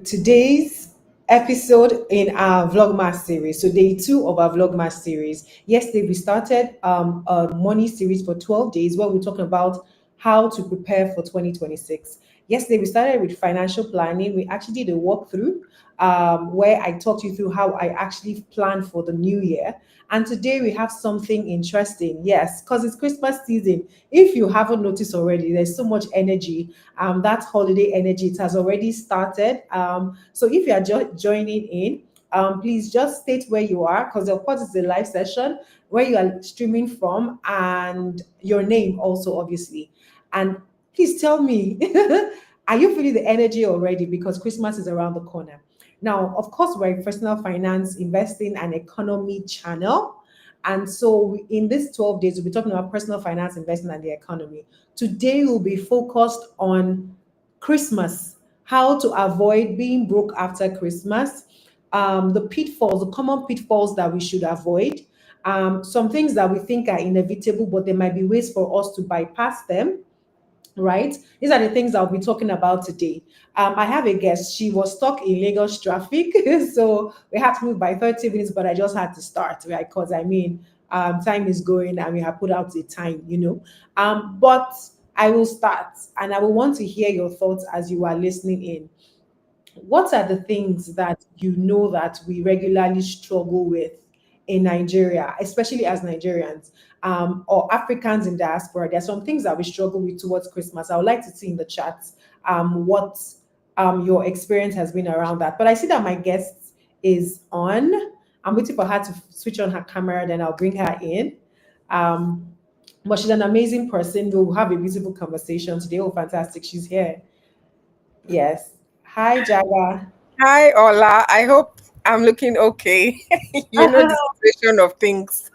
today's episode in our Vlogmas series. So, day two of our Vlogmas series. Yesterday, we started a money series for 12 days where we're talking about how to prepare for 2026. Yesterday, we started with financial planning. We actually did a walkthrough where I talked you through how I actually plan for the new year. And today we have something interesting. Yes, because it's Christmas season. If you haven't noticed already, there's so much energy. That holiday energy, it has already started. So if you are joining in, please just state where you are, because of course it's a live session where you are streaming from, and your name also, obviously. And please tell me, are you feeling the energy already? Because Christmas is around the corner. Now, of course, we're a personal finance, investing, and economy channel. And so, in these 12 days, we'll be talking about personal finance, investing, and the economy. Today, we'll be focused on Christmas, how to avoid being broke after Christmas, the pitfalls, the common pitfalls that we should avoid, some things that we think are inevitable, but there might be ways for us to bypass them, right? These are the things I'll be talking about today. I have a guest. She was stuck in Lagos traffic, so we had to move by 30 minutes, but I just had to start, right? Because time is going and we have put out the time. But I will start and I will want to hear your thoughts as you are listening in. What are the things that you know that we regularly struggle with in Nigeria, especially as Nigerians, or Africans in diaspora? There are some things that we struggle with towards Christmas. I would like to see in the chat what your experience has been around that. But I see that my guest is on. I'm waiting for her to switch on her camera, then I'll bring her in. Um, but she's an amazing person. We'll have a beautiful conversation today. Oh, fantastic. She's here. Yes. Hi, Jaga. Hi, Ola. I hope I'm looking okay. You know the situation of things.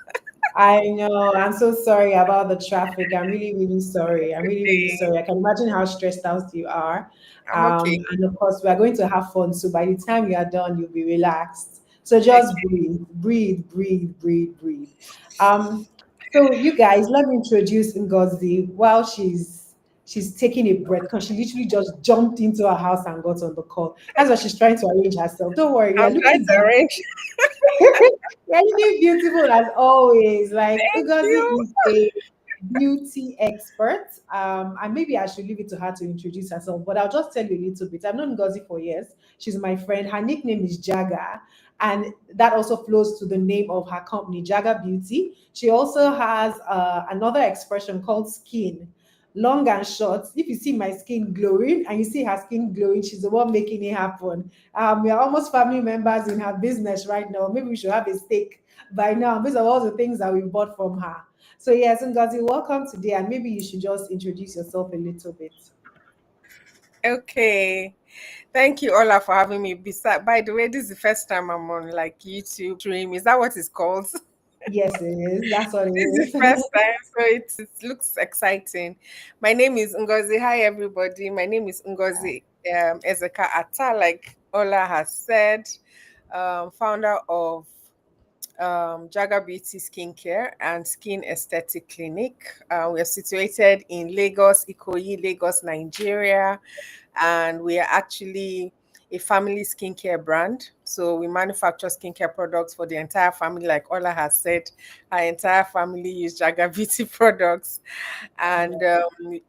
I know. I'm so sorry about the traffic. I'm really, really sorry. I'm really, really Okay, sorry. I can imagine how stressed out you are. I'm okay. And of course, we are going to have fun. So by the time you are done, you'll be relaxed. So just Okay. breathe, breathe, breathe, breathe, breathe. Um, so you guys, let me introduce Ngozi while she's taking a breath, because she literally just jumped into her house and got on the call. That's what she's trying to arrange herself. Don't worry, you're I'm trying looking to beautiful. arrange. Yeah, you look beautiful as always. Like Thank Ugozi you. is a beauty expert. And maybe I should leave it to her to introduce herself, but I'll just tell you a little bit. I've known Ngozi for years. She's my friend. Her nickname is Jaga, and that also flows to the name of her company, Jaga Beauty. She also has another expression called skin. Long and short, if you see my skin glowing and you see her skin glowing, she's the one making it happen. We are almost family members in her business right now. Maybe we should have a stake by now, based on all the things that we bought from her. So yes, Ngozi, welcome today, and maybe you should just introduce yourself a little bit. Okay. Thank you, Ola, for having me. By the way, this is the first time I'm on like YouTube stream. Is that what it's called? Yes, it is. That's what it This is is. the first time, so it looks exciting. My name is Ngozi. Hi, everybody. My name is Ngozi Ezeka Atta, like Ola has said, founder of Jaga Beauty Skincare and Skin Aesthetic Clinic. We are situated in Lagos, Ikoyi, Lagos, Nigeria, and we are actually a family skincare brand. So we manufacture skincare products for the entire family. Like Ola has said, our entire family use Jaga Beauty products. And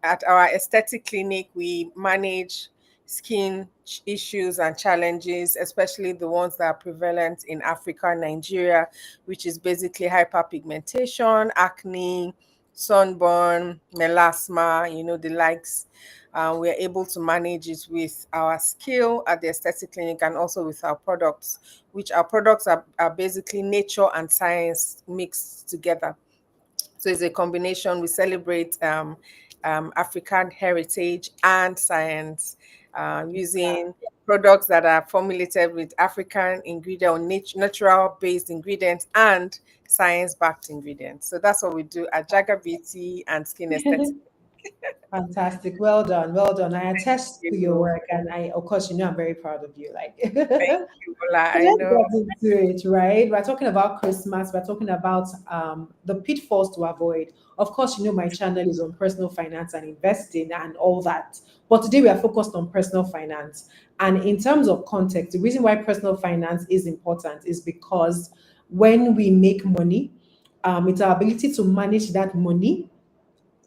at our aesthetic clinic, we manage skin issues and challenges, especially the ones that are prevalent in Africa and Nigeria, which is basically hyperpigmentation, acne, sunburn, melasma, the likes. We're able to manage it with our skill at the aesthetic clinic and also with our products, which our products are basically nature and science mixed together. So it's a combination. We celebrate African heritage and science using products that are formulated with African ingredient, natural based ingredients, and science backed ingredients. So that's what we do at Jaga Beauty and Skin Aesthetics. Fantastic. Well done. Well done. I attest to your You. work, and of course, I'm very proud of you. Like, Thank so you, Ola. I let's know. get into it, right? We're talking about Christmas. We're talking about the pitfalls to avoid. Of course, my channel is on personal finance and investing and all that. But today we are focused on personal finance. And in terms of context, the reason why personal finance is important is because when we make money, it's our ability to manage that money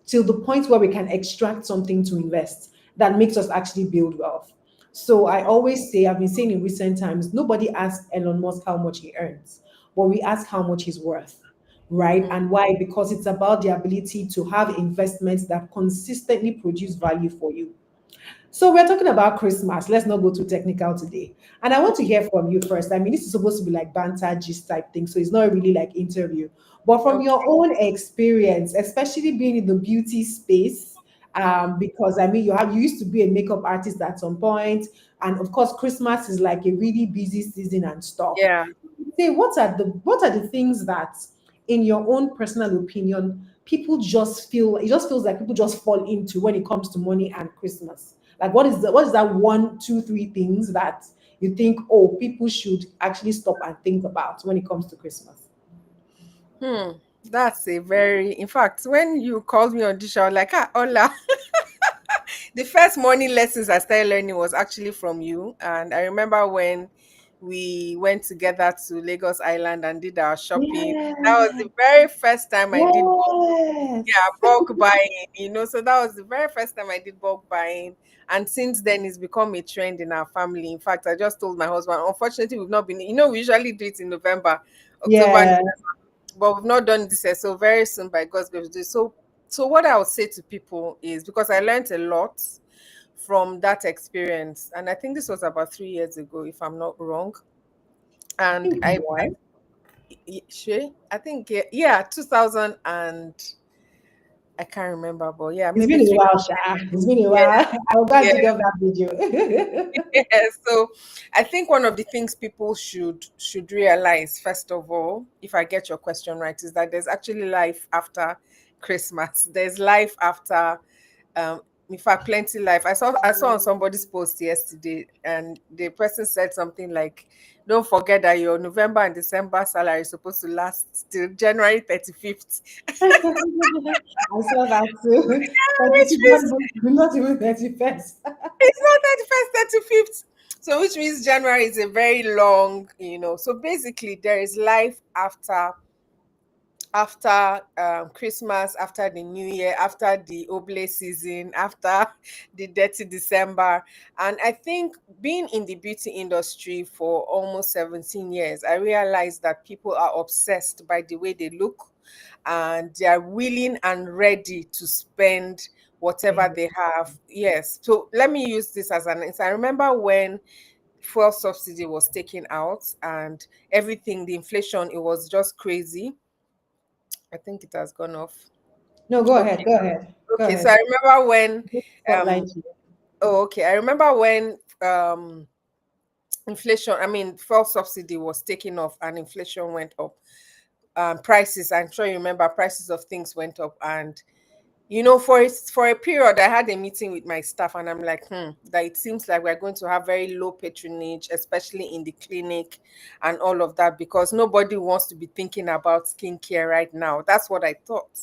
till the point where we can extract something to invest that makes us actually build wealth. So I always say, I've been saying in recent times, nobody asks Elon Musk how much he earns, but we ask how much he's worth, right? Mm. And why? Because it's about the ability to have investments that consistently produce value for you. So we're talking about Christmas. Let's not go too technical today. And I want to hear from you first. I mean, this is supposed to be like banter, gist type thing, so it's not really like interview. But from your Okay. own experience, especially being in the beauty space, because I mean, you used to be a makeup artist at some point, and of course, Christmas is like a really busy season and stuff. Yeah. Say, what are the things that, in your own personal opinion, people just feel it just feels like people just fall into when it comes to money and Christmas? Like, what is that one, two, three things that you think, oh, people should actually stop and think about when it comes to Christmas? Hmm. That's a very, in fact, when you called me on this show, I was like, ah, Ola. The first morning lessons I started learning was actually from you. And I remember when we went together to Lagos Island and did our shopping. That was Yeah. the very first time I did yeah, Yes. bulk buying. So that was the very first time I did bulk buying. And since then, it's become a trend in our family. In fact, I just told my husband, unfortunately, we've not been, we usually do it in November, October, Yeah. but we've not done this yet. So very soon, by God's grace, we'll do. So what I would say to people is, because I learned a lot from that experience, and I think this was about 3 years ago, if I'm not wrong. I And think more. sure, I think yeah, 2000 and I can't remember, but yeah, It's maybe been a three. while, Sha. It's been a Yeah, while. I'll go and yeah. dig up that video. Yeah, so I think one of the things people should realize, first of all, if I get your question right, is that there's actually life after Christmas. There's life after um in fact plenty life. I saw on somebody's post yesterday, and the person said something like, don't forget that your November and December salary is supposed to last till January 35th. I saw that too. Which 36, means not even 31st. it's not 31st, 35th. So which means January is a very long. So basically there is life after Christmas, after the New Year, after the Oblate season, after the dirty December. And I think being in the beauty industry for almost 17 years, I realized that people are obsessed by the way they look, and they are willing and ready to spend whatever they have. Yes. So let me use this as an example. I remember when fuel subsidy was taken out and everything, the inflation, it was just crazy. I think it has gone off. No, go ahead. Okay. Go ahead. Go Okay. So I ahead. remember when Spotlight um you. oh okay. I remember when inflation, I mean fuel subsidy was taken off and inflation went up. Prices, I'm sure you remember, prices of things went up. And for a period, I had a meeting with my staff, and I'm like, that it seems like we're going to have very low patronage, especially in the clinic and all of that, because nobody wants to be thinking about skincare right now. That's what I thought.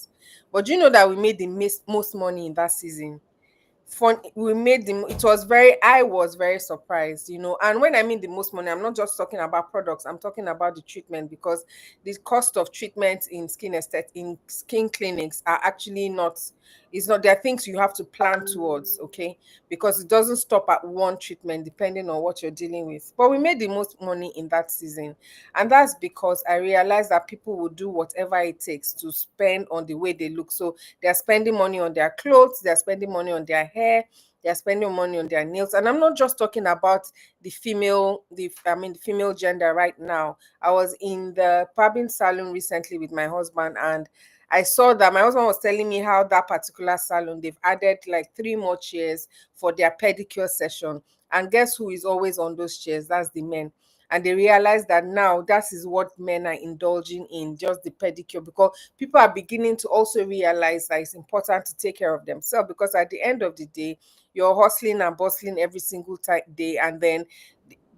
But you know that we made the most money in that season. We made the it was very I was very surprised. And when I mean the most money, I'm not just talking about products, I'm talking about the treatment, because the cost of treatment in skin clinics are actually not, it's not, there are things you have to plan towards, okay, because it doesn't stop at one treatment depending on what you're dealing with. But we made the most money in that season, and that's because I realized that people will do whatever it takes to spend on the way they look. So they're spending money on their clothes, they're spending money on their hair, they're spending money on their nails. And I'm not just talking about the female gender right now. I was in the barbing salon recently with my husband, and I saw that my husband was telling me how that particular salon, they've added like three more chairs for their pedicure session. And guess who is always on those chairs? That's the men. and they realize that now that is what men are indulging in, just the pedicure, because people are beginning to also realize that it's important to take care of themselves, because at the end of the day, you're hustling and bustling every single day, and then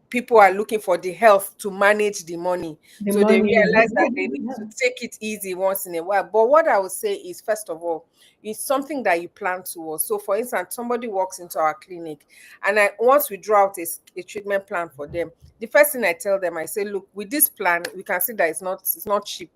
people are looking for the health to manage the money. The So they money. realize that they need to take it easy once in a while. But what I would say is, first of all, it's something that you plan towards. So, for instance, somebody walks into our clinic, and once we draw out a treatment plan for them, the first thing I tell them, I say, look, with this plan, we can see that it's not cheap,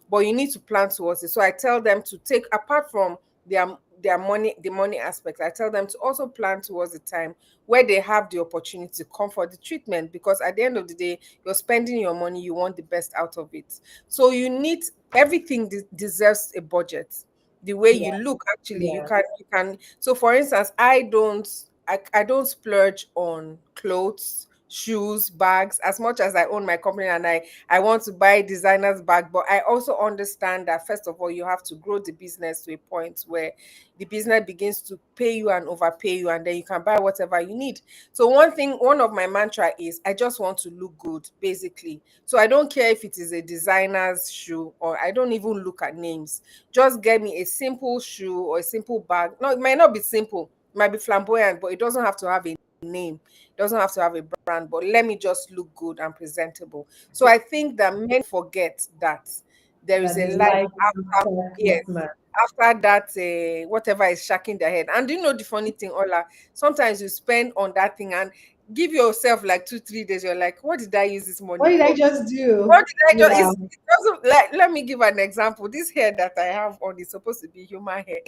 but you need to plan towards it. So I tell them to take, apart from their money, the money aspect, I tell them to also plan towards the time where they have the opportunity to come for the treatment, because at the end of the day, you're spending your money, you want the best out of it. So you need, everything deserves a budget. The way Yeah, you look, actually, you yeah. can. So for instance, I don't splurge on clothes, shoes, bags, as much as I own my company, and I want to buy designers bag. But I also understand that, first of all, you have to grow the business to a point where the business begins to pay you and overpay you, and then you can buy whatever you need. So one of my mantra is, I just want to look good, basically. So I don't care if it is a designer's shoe, or I don't even look at names. Just get me a simple shoe or a simple bag. No, it might not be simple, it might be flamboyant, but it doesn't have to have a name, it doesn't have to have a brand, but let me just look good and presentable. So I think that men forget that there is That a is life life after. after Yes, Christmas. after that, whatever is shaking their head. And do you know the funny thing, Ola? Sometimes you spend on that thing and give yourself like 2 3 days. You're like, what did I use this What money did I for? just What do? did I just? Yeah. It doesn't, like. Let me give an example. This hair that I have on is supposed to be human hair.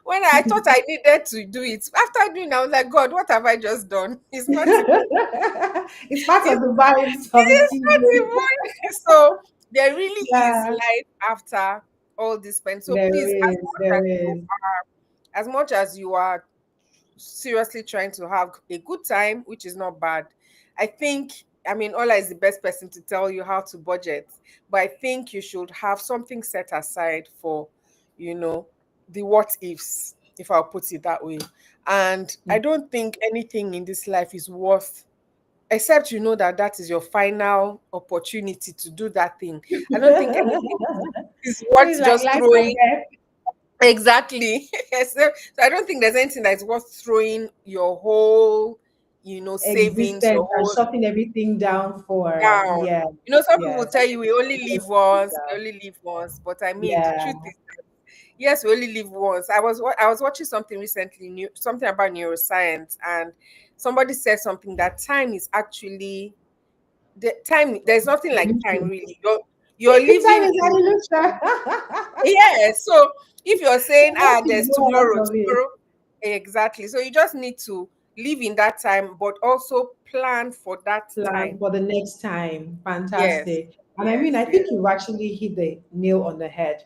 When I thought I needed to do it, after doing, I was like, God, what have I just done? It's not even. It's part of It's, the vibes of the it's not season. even. So there really is Yeah, life after all this spend. So there please, is, there is. as much as you are seriously trying to have a good time, which is not bad. I think, I mean, Ola is the best person to tell you how to budget, but I think you should have something set aside for, you know, the what ifs, if I'll put it that way. And I don't think anything in this life is worth, except you know that that is your final opportunity to do that thing. I don't think anything is It's worth like just life throwing. and death, Exactly. So I don't think there's anything that's worth throwing your whole, savings, your existence, and whole shutting everything down for. down. Yeah, Some people yes. tell you we only live once, we only live once. But I mean, the Yeah. truth is, yes, we only live once. I was watching something recently, something about neuroscience, and somebody said something that time is actually the time. There's nothing like time, really. You're Time living is in. an illusion. Yeah. So if you're saying, Once you there's go out tomorrow, of it, exactly. So you just need to live in that time, but also plan for that plan time. for the next time. Yes, Fantastic. And I mean, yes, I yes. think you've actually hit the nail on the head.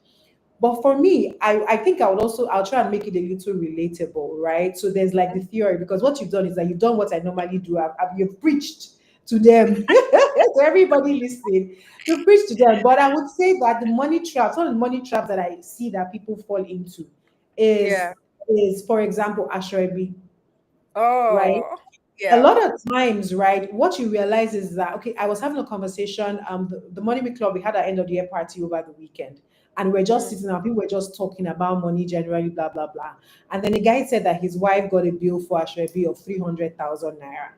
But for me, I think I'll try and make it a little relatable, right? So there's like the theory, because what you've done is that you've done what I normally do. You've preached to them, to everybody listening. You preach to them. But I would say that the money traps, one of the money traps that I see that people fall into is Yeah. is for example, Ashrebi, right? Oh, A yeah. lot of times, right, what you realize is that, okay, I was having a conversation, the Money Week Club, we had our end of the year party over the weekend, and we're just Mm. sitting down, people were just talking about money generally, blah blah blah. And then the guy said that his wife got a bill for Ashrebi of 300,000 naira.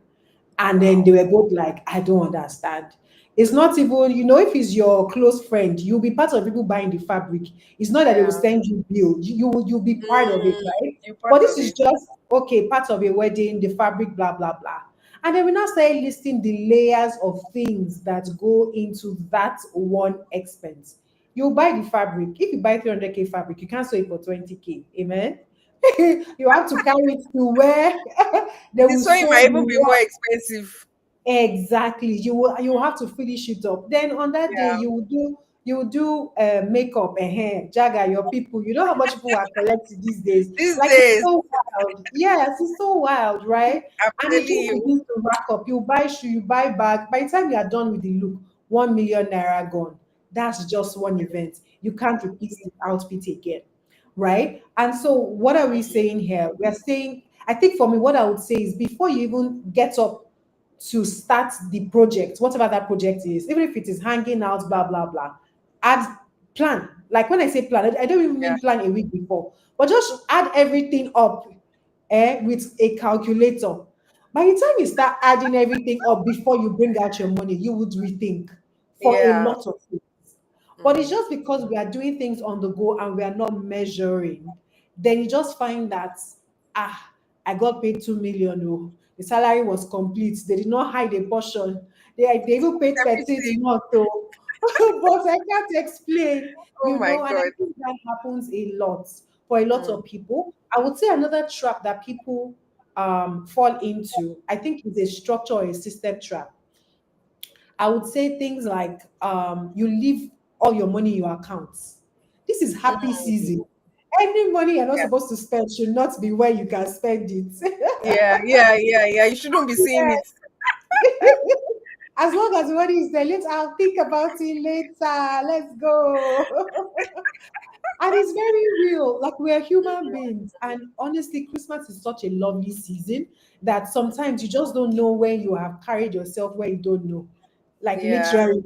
And then they Wow. were both like, I don't understand. It's not even, if it's your close friend, you'll be part of people buying the fabric. It's not that they will Yeah. send you bill. You'll be part of it, Mm, right? you're But part this of is it. just okay, part of a wedding, the fabric, blah, blah, blah. And then we now start listing the layers of things that go into that one expense. You buy the fabric. If you buy 300K fabric, you can't sell it for 20K. Amen. You have to carry it to where they The will sewing sew might even the be more expensive. exactly. You will have to finish it up. Then on that day Yeah. you will do makeup and hair, jagger your people. You know how much people are collecting these days. These Like it's days, so wild. Yes, it's so wild, right? I'm And the telling thing you. begins to rack up. You buy shoe, you buy bag. By the time you are done with the look, 1 million naira gone. That's just one event. You can't repeat the outfit again, right? And so what are we saying here? We are saying, I think for me, what I would say is before you even get up to start the project, whatever that project is, even if it is hanging out, blah, blah, blah. Add, plan. Like when I say plan, I don't even Yeah. mean plan a week before, but just add everything up with a calculator. By the time you start adding everything up before you bring out your money, you would rethink for a Yeah. lot of things. But it's Mm. just because we are doing things on the go and we are not measuring, then you just find that, ah, I got paid 2 million. Oh, the salary was complete. They did not hide a portion. They even paid 13th Everything. month. Oh, but I can't explain, Oh my and I God. think that happens a lot for a lot Mm. of people. I would say another trap that people fall into, I think, is a structure or a system trap. I would say things like you leave all your money in your accounts. This is happy Mm. season. Any money you're not Yeah. supposed to spend should not be where you can spend it. Yeah. Yeah. Yeah. Yeah. You shouldn't be seeing it. Yes. As long as the money is there, I'll think about it later. Let's go. And it's very real. Like, we are human beings. And honestly, Christmas is such a lovely season that sometimes you just don't know when you have carried yourself where you don't know. Like, Yeah. literally,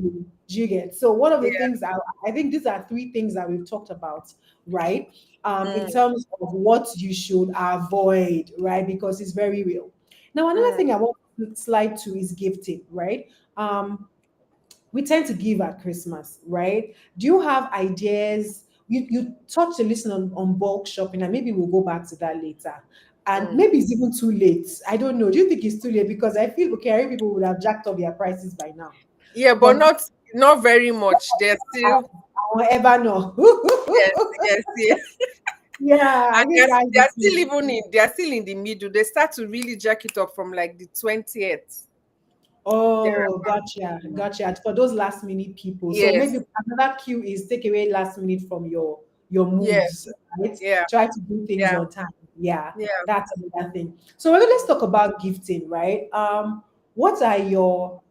do you get? So one of the Yeah. things I think these are three things that we've talked about, right? In Mm. terms of what you should avoid, right? Because it's very real. Now, another Mm. thing I want to slide to is gifting, right? Um, we tend to give at Christmas, right? Do you have ideas? You touched a listen on bulk shopping, and maybe we'll go back to that later. And Mm. maybe it's even too late. I don't know. Do you think it's too late? Because I feel okay, I think people would have jacked up their prices by now. Yeah, but But not very much. They're still I won't ever know. yes, yes, yes. Yeah, I And think that's the they're still thing. even in they're still in the middle. They start to really jack it up from like the 20th. There. Oh, gotcha, gotcha. For those last minute people. So Yes. maybe another cue is take away last minute from your Yeah. moves, right? Yeah. Try to do things Yeah. on time. Yeah, Yeah. that's another thing. So maybe let's talk about gifting, right? What are your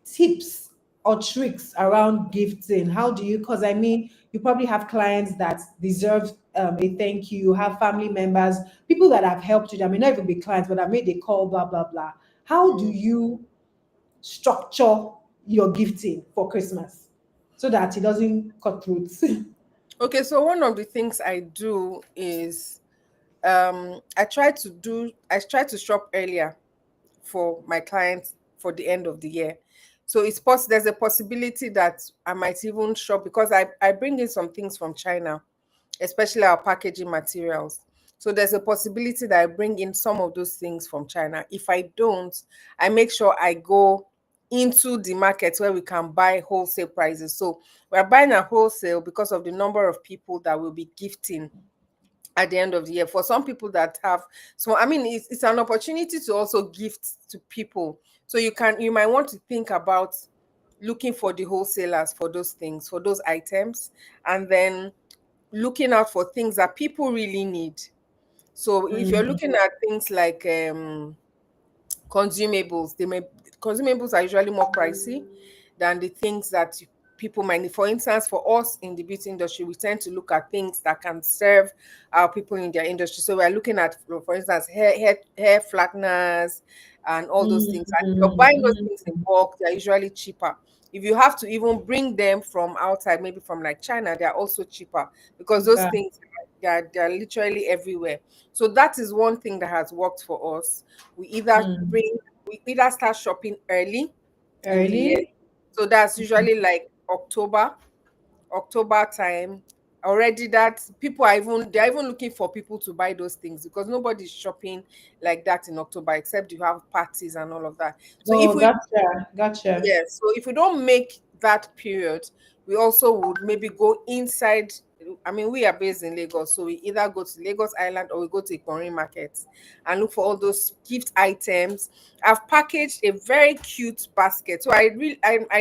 tips or tricks around gifting? How do you, because I mean, you probably have clients that deserve a thank you, have family members, people that have helped you, that may not even be clients, but have made a call, blah, blah, blah. How do Mm. you structure your gifting for Christmas so that it doesn't cut throats? Okay, so one of the things I do is I try to shop earlier for my clients for the end of the year. So there's a possibility that I might even shop because I bring in some things from China, especially our packaging materials. So there's a possibility that I bring in some of those things from China. If I don't, I make sure I go into the market where we can buy wholesale prices. So we're buying at wholesale because of the number of people that will be gifting at the end of the year. For some people that have, so I mean, it's an opportunity to also gift to people. So you might want to think about looking for the wholesalers for those things, for those items, and then looking out for things that people really need. So if you're Mm, looking at things like consumables, consumables are usually more pricey than the things that people might need. For instance, for us in the beauty industry, we tend to look at things that can serve our people in their industry. So we're looking at, for instance, hair flatteners and all those mm, things. And if you're buying those mm, things in bulk, they're usually cheaper. If you have to even bring them from outside, maybe from like China, they're also cheaper because those okay. things they're literally everywhere. So that is one thing that has worked for us. Mm. We either start shopping early in the year. Early? So that's usually like October time. Already that people are even they're even looking for people to buy those things because nobody's shopping like that in October except you have parties and all of that. So if Oh, we gotcha, gotcha. yes, so if we don't make that period, we also would maybe go inside. I mean, we are based in Lagos, so we either go to Lagos Island or we go to Ikporin Market and look for all those gift items. I've packaged a very cute basket, so I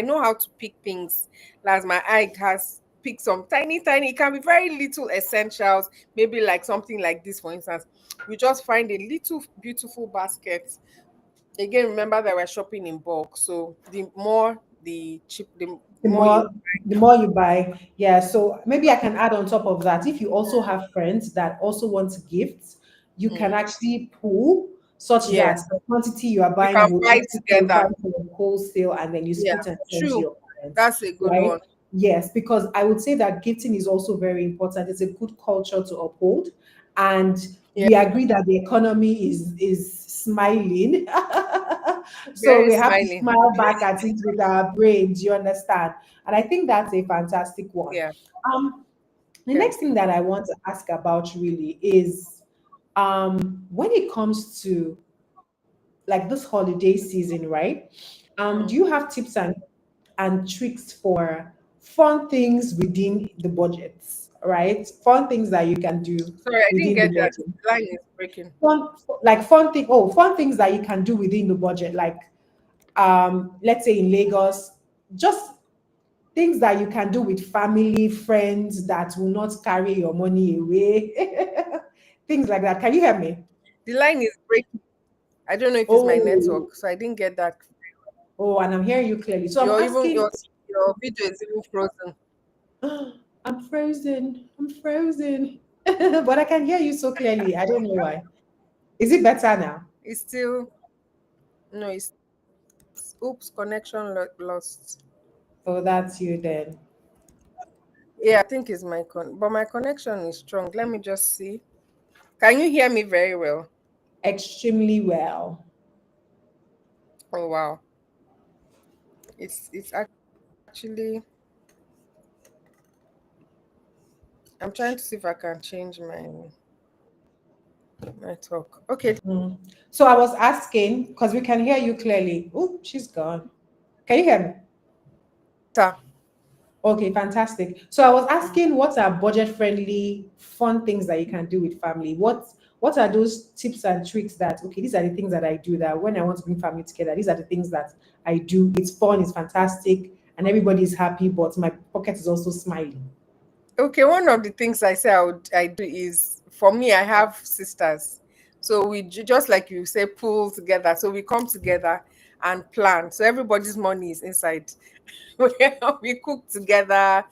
know how to pick things. As my eye has picked some tiny. It can be very little essentials, maybe like something like this, for instance. We just find a little beautiful basket. Again, remember that we're shopping in bulk, so the the more you more the more you buy. Yeah, so maybe I can add on top of that, if you also have friends that also want gifts, you can mm, actually pool. such that Yes. the quantity you are You buying can would buy also together. qualify for wholesale, and then you Yeah. split and send to True. your parents, That's a good right? one. Yes, because I would say that gifting is also very important. It's a good culture to uphold, and Yeah. we agree that the economy is smiling. So Very we have to smiling. smile back at it with our brains, you understand? And I think that's a fantastic one. Yeah. Um, the Yeah. next thing that I want to ask about really is when it comes to like this holiday season, right? Do Mm. you have tips and tricks for fun things within the budgets, right? Fun things that you can do Sorry, I didn't within the get that. budget. The line is breaking. Fun, like fun things that you can do within the budget, like let's say in Lagos, just things that you can do with family, friends that will not carry your money away. Things like that. Can you hear me? The line is breaking. I don't know if it's my Oh, network, so I didn't get that. oh, and I'm hearing you clearly. So I'm Your even asking, your video is even frozen. I'm frozen. I'm frozen. But I can hear you so clearly. I don't know why. Is it better now? It's still no. It's oops. Connection lost. Oh, that's you then. Yeah, I think it's my but my connection is strong. Let me just see. Can you hear me very well? Extremely well. Oh wow. It's actually. I'm trying to see if I can change my network. Okay. Mm. So I was asking, because we can hear you clearly. Oh, she's gone. Can you hear me? Ta. Okay, fantastic. So I was asking, what are budget-friendly, fun things that you can do with family? What are those tips and tricks that, okay, these are the things that I do that when I want to bring family together, these are the things that I do. It's fun, it's fantastic, and everybody's happy, but my pocket is also smiling. Okay, one of the things I do is for me, I have sisters. So just like you say, pull together. So we come together and plan. So everybody's money is inside. We cook together,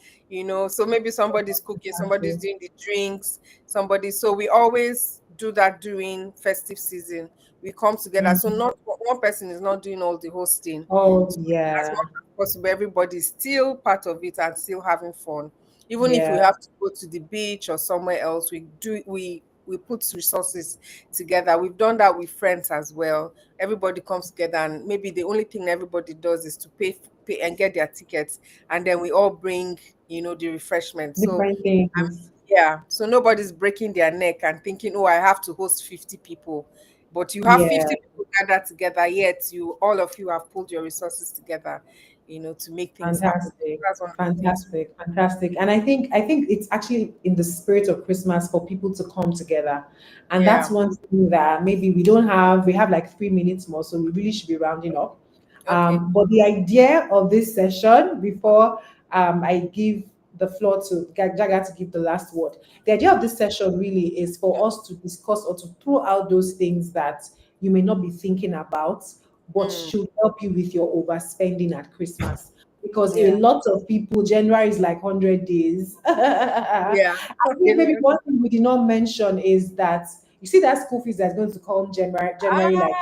so maybe somebody's cooking, somebody's Fantastic. doing the drinks, so we always do that during festive season. We come together. So Mhm. not one person is not doing all the hosting. Oh, So as yeah. much as possible, everybody's still part of it and still having fun. Even if we Yeah. have to go to the beach or somewhere else, we put resources together. We've done that with friends as well. Everybody comes together, and maybe the only thing everybody does is to pay and get their tickets, and then we all bring the refreshment. So Different things. yeah, so nobody's breaking their neck and thinking, oh, I have to host 50 people. But you have Yeah. 50 people gathered together, yet all of you have pulled your resources together, to make things happen. Fantastic, That's one of the things. fantastic, fantastic. And I think it's actually in the spirit of Christmas for people to come together. And that's Yeah. one thing that maybe we have like 3 minutes more, so we really should be rounding up. Okay. But the idea of this session, before I give the floor to Jaga to give the last word, the idea of this session really is for us to discuss or to throw out those things that you may not be thinking about, but Mm, should help you with your overspending at Christmas. Because a yeah. lot of people, January is like 100 days. I Yeah. think maybe one thing we did not mention is that you see that school fees that's going to come January like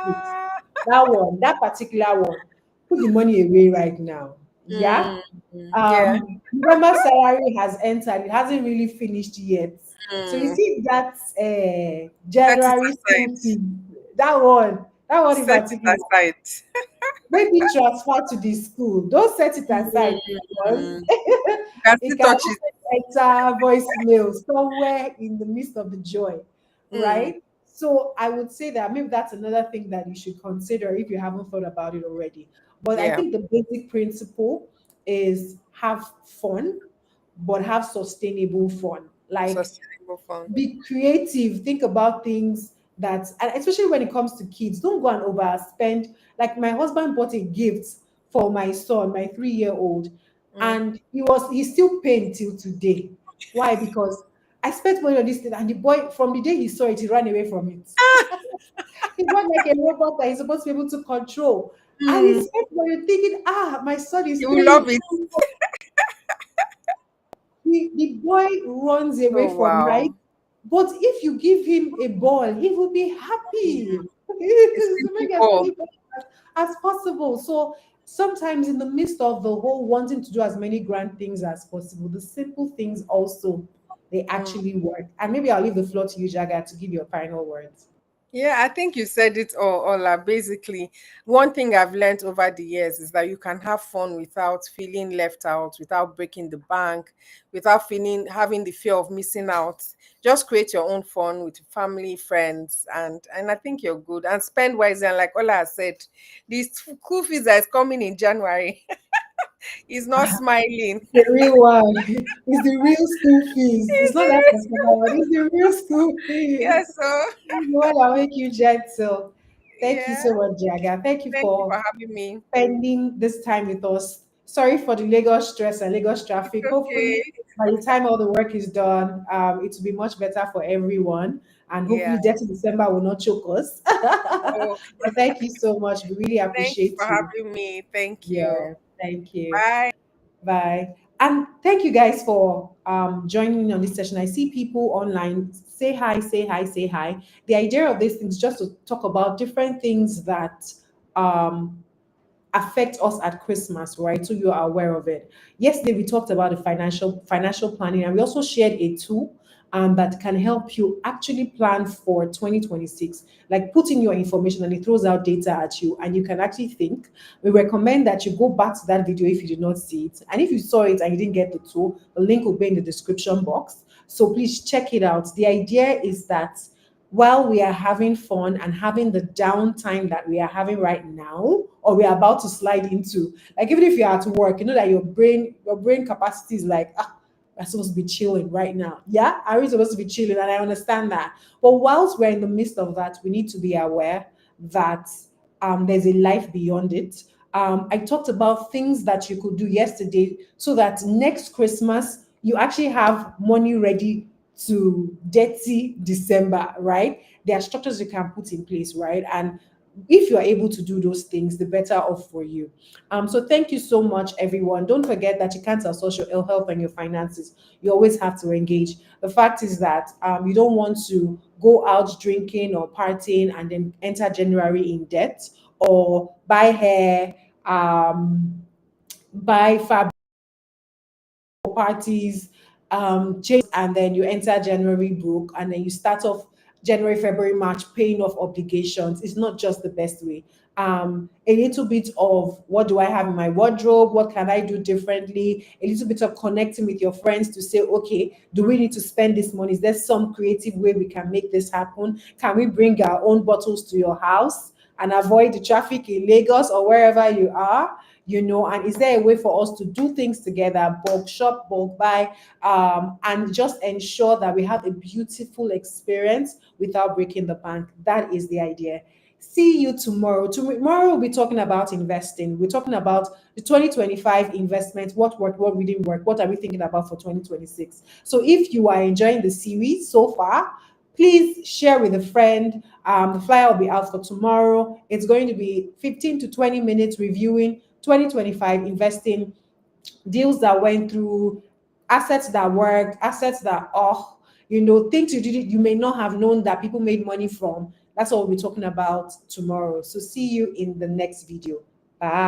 Ah, that one, that particular one, put the money away right now. Yeah. mm, yeah. November salary has entered, it hasn't really finished yet. So you Mm, see that set it January school aside. fee, that one in Set it particular, aside. maybe transfer to the school. Don't set it aside because Mm, can it still can touch it. also enter voicemail somewhere in the midst of the joy, Mm, right? So I would say that maybe that's another thing that you should consider if you haven't thought about it already. But I yeah. think the basic principle is have fun, but have sustainable fun. Like Sustainable fun. be creative, think about things that, and especially when it comes to kids, don't go and overspend. Like my husband bought a gift for my son, my 3 year old, Mm. and he's still paying till today. Why? Because I spent money on this thing, and the boy, from the day he saw it, he ran away from it. He got like a robot that he's supposed to be able to control. And he Mm. spent money thinking, my son is You will love three. it. The boy runs away Oh from life. wow. But if you give him a ball, he will be happy It's to make as simple. many balls as possible. So sometimes in the midst of the whole wanting to do as many grand things as possible, the simple things also, they Mm. actually work. And maybe I'll leave the floor to you, Jaga, to give your final words. Yeah, I think you said it all, Ola. Basically, one thing I've learned over the years is that you can have fun without feeling left out, without breaking the bank, without feeling having the fear of missing out. Just create your own fun with family, friends, and I think you're good. And spend wisely. And like Ola has said, this school fees that is coming in January is not smiling. The real one. It's the real school fees. It's not that particular one. It's the real school Yeah, fees. so It's the one that make you gentle. Thank you yeah. so much, Jaga. Thank you Thank you for for having me. spending this time with us. Sorry for the Lagos stress and Lagos It's traffic. okay. Hopefully, by the time all the work is done, it will be much better for everyone. And Yeah. hopefully, Dirty December will not choke us. Oh, But thank you so much. We really thank you for appreciate you. having me. Thank you. Yeah, thank you. Bye. Bye. And thank you guys for joining me on this session. I see people online. Say hi, say hi, say hi. The idea of this thing is just to talk about different things that um, affect us at Christmas, right? So you are aware of it. Yesterday we talked about the financial planning, and we also shared a tool that can help you actually plan for 2026. Like put in your information and it throws out data at you, and you can actually think. We recommend that you go back to that video if you did not see it, and if you saw it and you didn't get the tool, the link will be in the description box. So please check it out. The idea is that while we are having fun and having the downtime that we are having right now or we are about to slide into, like even if you're at work, you know that your brain capacity is like, we're supposed to be chilling right now. Yeah, are we supposed to be chilling? And I understand that. But whilst we're in the midst of that, we need to be aware that there's a life beyond it. I talked about things that you could do yesterday so that next Christmas you actually have money ready to dirty December, right? There are structures you can put in place, right? And if you're able to do those things, the better off for you. So thank you so much, everyone. Don't forget that you can't outsource your ill health and your finances. You always have to engage. The fact is that you don't want to go out drinking or partying and then enter January in debt or buy hair, buy fabric parties, change, and then you enter January broke, and then you start off January, February, March paying off obligations. It's not just the best way. A little bit of what do I have in my wardrobe? What can I do differently? A little bit of connecting with your friends to say, okay, do we need to spend this money? Is there some creative way we can make this happen? Can we bring our own bottles to your house and avoid the traffic in Lagos or wherever you are? And is there a way for us to do things together, bulk shop, bulk buy, and just ensure that we have a beautiful experience without breaking the bank? That is the idea. See you tomorrow. Tomorrow we'll be talking about investing. We're talking about the 2025 investment, what worked, what we didn't work, what are we thinking about for 2026. So if you are enjoying the series so far, please share with a friend. The flyer will be out for tomorrow. It's going to be 15 to 20 minutes reviewing 2025 investing, deals that went through, assets that worked, assets that things you may not have known that people made money from. That's what we'll be talking about tomorrow. So see you in the next video. Bye.